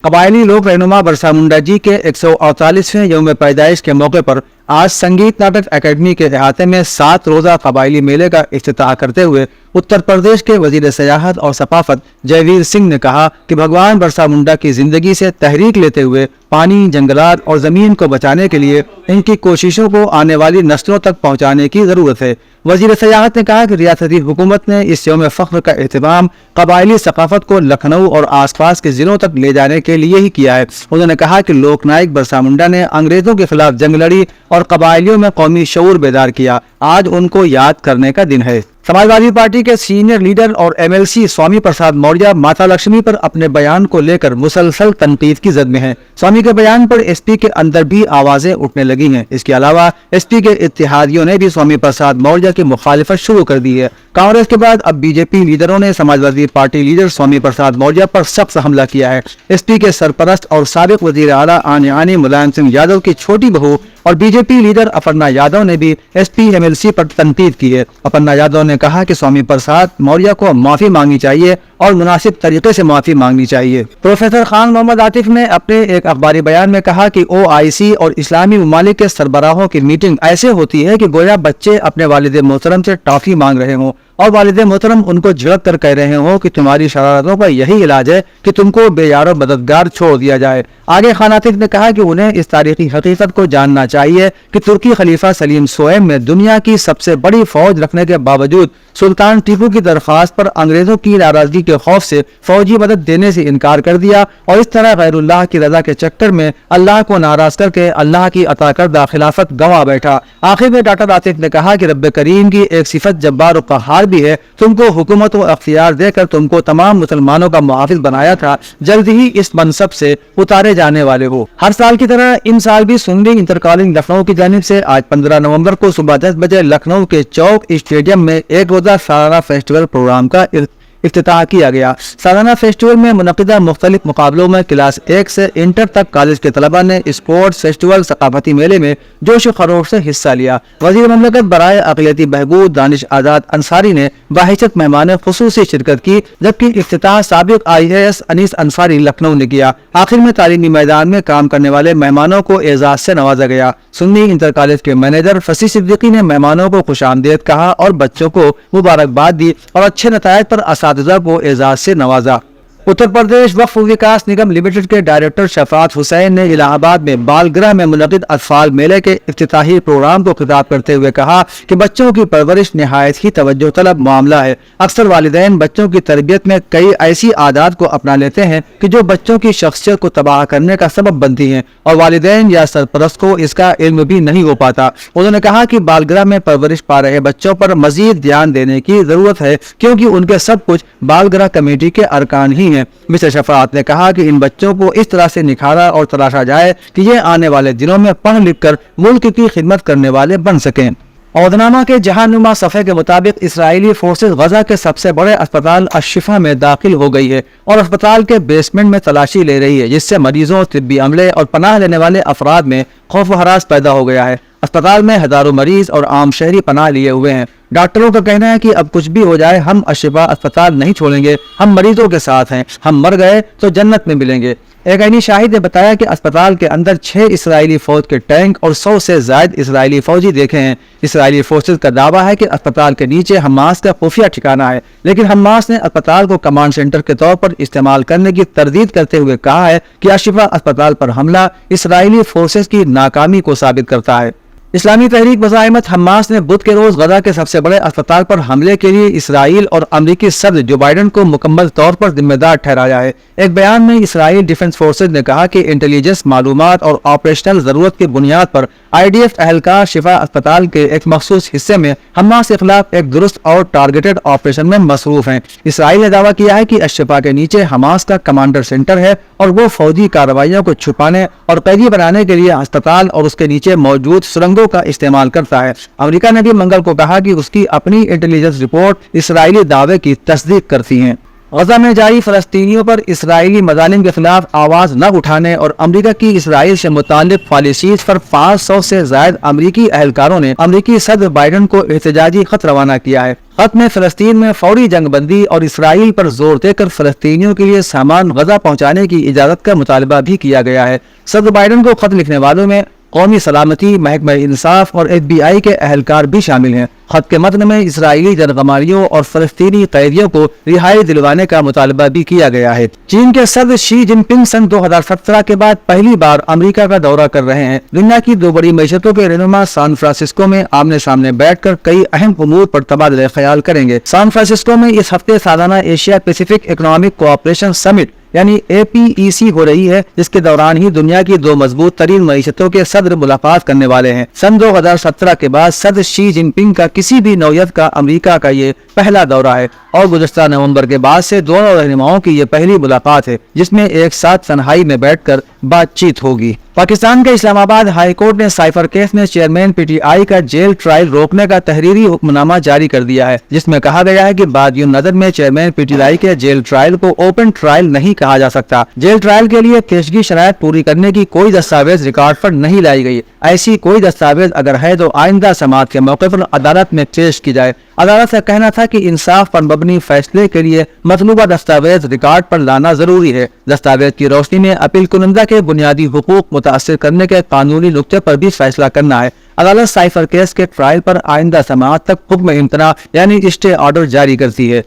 कबायली लोक रहनुमा बरसा मुंडा जी के 148वें यौम पैदाइश के मौके पर आज संगीत नाटक एकेडमी के अहाते में 7 रोजा कबायली मेले का इफ्तिताह करते हुए उत्तर प्रदेश के वजीर सयाहत और सकाफत जयवीर सिंह ने कहा कि भगवान बरसा मुंडा की जिंदगी से तहरीक लेते हुए पानी, जंगलात और जमीन को बचाने के लिए इनकी कोशिशों को आने वाली नस्लों तक पहुंचाने की जरूरत है। वजीर सयाहत ने कहा कि रियासती हुकूमत ने इस यौम फख्र का एहतमाम कबायली सकाफत को लखनऊ और आसपास के जिलों तक ले जाने के लिए ही किया है। उन्होंने कहा कि लोकनायक बरसा मुंडा ने अंग्रेजों के खिलाफ जंग लड़ी और कबायलियों में कौमी शऊर बेदार किया। आज उनको याद करने का दिन है। समाजवादी पार्टी के सीनियर लीडर और एमएलसी स्वामी प्रसाद मौर्य माता लक्ष्मी पर अपने बयान को लेकर मुसलसल तनकीद की जद में हैं। स्वामी के बयान पर एसपी के अंदर भी आवाजें उठने लगी हैं। इसके अलावा एसपी के इत्तेहादियों ने भी स्वामी प्रसाद मौर्य की मुखालिफत शुरू कर दी है। कांग्रेस के बाद अब बीजेपी लीडरों ने समाजवादी पार्टी लीडर स्वामी प्रसाद मौर्य पर सख्त हमला किया है। एसपी के सरपरस्त और साबिक वजीर आला आने मुलायम सिंह यादव की छोटी बहू और बीजेपी लीडर अपर्णा यादव ने भी एसपी एमएलसी पर तनकीद की है। अपर्णा यादव ने कहा कि स्वामी प्रसाद मौर्य को माफी मांगनी चाहिए और मुनासिब तरीके से माफी मांगनी चाहिए। प्रोफेसर खान मोहम्मद आतिफ ने अपने एक अखबारी बयान में कहा कि ओआईसी और इस्लामी ममालिक के सरबराहों की मीटिंग ऐसे होती है कि गोया बच्चे अपने वालिद मोहतरम से टॉफी मांग रहे हों और वालिद मोहतरम उनको झिड़क कर कह रहे हो कि तुम्हारी शरारतों का यही इलाज है कि तुमको बेयारो मददगार छोड़ दिया जाए। आगे खान आतिफ ने कहा कि उन्हें इस तारीखी हकीकत को जानना चाहिए कि तुर्की खलीफा सलीम सोएम में दुनिया की सबसे बड़ी फौज रखने के बावजूद सुल्तान टीपू की दरख्वास्त पर अंग्रेजों की नाराजगी के खौफ से फौजी मदद देने से इनकार कर दिया और इस तरह गैरुल्लाह की रजा के चक्कर में अल्लाह को नाराज करके अल्लाह की अता करदा खिलाफत गंवा बैठा। आखिर में डॉक्टर आतिफ ने कहा कि रब्बे करीम की एक सिफत जब्बार और क़हार भी है। तुमको हुकूमत व अख्तियार देकर तुमको तमाम मुसलमानों का मुहाफिज बनाया था, जल्द ही इस मनसब से उतारे जाने वाले हो। हर साल की तरह इन साल भी सुन्नी इंटर कॉलेज लखनऊ की जानिब से आज 15 नवंबर को सुबह 10 बजे लखनऊ के चौक स्टेडियम में एक रोजा सालाना फेस्टिवल प्रोग्राम का इफ्तिताह किया गया। सालाना फेस्टिवल में मुनक़िदा मुख्तलिफ मुकाबलों में क्लास 1 से इंटर तक कॉलेज के तलबा ने स्पोर्ट्स फेस्टिवल सकाफती मेले में जोश खरोश से हिस्सा लिया। वज़ीर ममलकत बराए अक़लियती बहबूद दानिश आज़ाद अंसारी ने बाहिशत मेहमान ख़ुसूसी शिरकत की, जबकि इफ्तिताह साबिक़ IAS अनीस अंसारी लखनऊ ने किया। आखिर में तालीमी मैदान में काम करने वाले मेहमानों को एजाज़ से नवाजा गया। सुन्नी इंटर कॉलेज के मैनेजर फसी सिद्दीकी ने मेहमानों को खुशामदीद कहा और बच्चों को मुबारकबाद दी और अच्छे नतायज पर असातिज़ा को एजाज से नवाजा। उत्तर प्रदेश वक्फ विकास निगम लिमिटेड के डायरेक्टर शफात हुसैन ने इलाहाबाद में बालगृह में मुनक़िद अतफाल मेले के इफ्तिताही प्रोग्राम को खिताब करते हुए कहा कि बच्चों की परवरिश निहायत ही तवज्जो तलब मामला है। अक्सर वालिदैन बच्चों की तरबियत में कई ऐसी आदात को अपना लेते हैं कि जो बच्चों की शख्सियत को तबाह करने का सबब बनती हैं और वालिदैन या सरपरस्त को इसका इल्म भी नहीं हो पाता। उन्होंने कहा कि बालगृह में परवरिश पा रहे बच्चों पर मजीद ध्यान देने की जरूरत है, क्योंकि उनके सब कुछ बालगृह कमेटी के अरकान ही हैं। मिस्टर शफात ने कहा कि इन बच्चों को इस तरह से निखारा और तराशा जाए कि ये आने वाले दिनों में पढ़ लिख कर मुल्क की खिदमत करने वाले बन सकें। औदनामा के जहानुमा सफ़े के मुताबिक इसराइली फोर्सेज गजा के सबसे बड़े अस्पताल अशिफा में दाखिल हो गई है और अस्पताल के बेसमेंट में तलाशी ले रही है, जिससे मरीजों, तिब्बी अमले और पनाह लेने वाले अफराद में खौफ व हरास पैदा हो गया है। अस्पताल में हजारों मरीज और आम शहरी पनाह लिए हुए हैं। डॉक्टरों का कहना है कि अब कुछ भी हो जाए हम अशिफा अस्पताल नहीं छोड़ेंगे, हम मरीजों के साथ हैं, हम मर गए तो जन्नत में मिलेंगे। एक ऐनी शाहिद ने बताया कि अस्पताल के अंदर 6 इसराइली फौज के टैंक और 100 से ज्यादा इसराइली फौजी देखे हैं। इसराइली फोर्सेज का दावा है कि अस्पताल के नीचे हमास का खुफिया ठिकाना है, लेकिन हमास ने अस्पताल को कमांड सेंटर के तौर पर इस्तेमाल करने की तरदीद करते हुए कहा है कि अशिफा अस्पताल पर हमला इसराइली फोर्सेज की नाकामी को साबित करता है। इस्लामी तहरीक बज़ाइमत हमास ने बुध के रोज गजा के सबसे बड़े अस्पताल पर हमले के लिए इसराइल और अमरीकी सदर जो बाइडन को मुकम्मल तौर पर जिम्मेदार ठहराया है। एक बयान में इसराइल डिफेंस फोर्सेज ने कहा कि इंटेलिजेंस मालूमात और ऑपरेशनल जरूरत की बुनियाद पर IDF अहलकार शिफा अस्पताल के एक मखसूस हिस्से में हमास के खिलाफ एक दुरुस्त और टारगेटेड ऑपरेशन में मसरूफ हैं। इसराइल ने दावा किया है कि अशिफा के नीचे हमास का कमांडर सेंटर है और वो फौजी कार्रवाइयों को छुपाने और कैदी बनाने के लिए अस्पताल और उसके नीचे मौजूद सुरंगों का इस्तेमाल करता है। अमेरिका ने भी मंगल को कहा कि उसकी अपनी इंटेलिजेंस रिपोर्ट इसराइली दावे की तस्दीक करती है। غزہ میں جاری فلسطینیوں پر اسرائیلی مظالم کے خلاف آواز نہ اٹھانے اور امریکہ کی اسرائیل سے متعلق پالیسیز پر 500 سے زائد امریکی اہلکاروں نے امریکی صدر بائیڈن کو احتجاجی خط روانہ کیا ہے۔ خط میں فلسطین میں فوری جنگ بندی اور اسرائیل پر زور دے کر فلسطینیوں کے لیے سامان غزہ پہنچانے کی اجازت کا مطالبہ بھی کیا گیا ہے۔ صدر بائیڈن کو خط لکھنے والوں میں قومی سلامتی، محکمہ انصاف اور FBI کے اہلکار بھی شامل ہیں۔ خط کے متن میں اسرائیلی جنگماریوں اور فلسطینی قیدیوں کو رہائی دلوانے کا مطالبہ بھی کیا گیا ہے۔ چین کے صدر شی جن پنگ سن 2017 کے بعد پہلی بار امریکہ کا دورہ کر رہے ہیں۔ دنیا کی دو بڑی معیشتوں کے رہنما سان فرانسسکو میں آمنے سامنے بیٹھ کر کئی اہم امور پر تبادلہ خیال کریں گے۔ سان فرانسسکو میں اس ہفتے سالانہ ایشیا پیسیفک اکنامک کوآپریشن سمٹ یعنی APEC ہو رہی ہے، جس کے دوران ہی دنیا کی دو مضبوط ترین معیشتوں کے صدر ملاقات کرنے والے ہیں۔ سن 2017 کے بعد صدر شی جن پنگ کا کسی بھی نوعیت کا امریکہ کا یہ پہلا دورہ ہے اور گزشتہ نومبر کے بعد سے دونوں رہنماؤں کی یہ پہلی ملاقات ہے جس میں ایک ساتھ تنہائی میں بیٹھ کر بات چیت ہوگی۔ پاکستان کے اسلام آباد ہائی کورٹ نے سائفر کیس میں چیئرمین PTI کا جیل ٹرائل روکنے کا تحریری حکم نامہ جاری کر دیا ہے، جس میں کہا گیا ہے کہ بادی النظر میں چیئرمین PTI کے جیل ٹرائل کو اوپن ٹرائل نہیں کہا جا سکتا۔ جیل ٹرائل کے لیے پیشگی شرائط پوری کرنے کی کوئی دستاویز ریکارڈ پر نہیں لائی گئی۔ ایسی کوئی دستاویز اگر ہے تو آئندہ سماعت کے موقع پر عدالت میں پیش کی جائے۔ عدالت کا کہنا تھا کہ انصاف پر مبنی فیصلے کے لیے مطلوبہ دستاویز ریکارڈ پر لانا ضروری ہے۔ دستاویز کی روشنی میں اپیل کنندہ کے بنیادی حقوق متاثر کرنے کے قانونی نقطے پر بھی فیصلہ کرنا ہے۔ عدالت سائفر کیس کے ٹرائل پر آئندہ سماعت تک حکم امتناع یعنی اسٹے آرڈر جاری کرتی ہے۔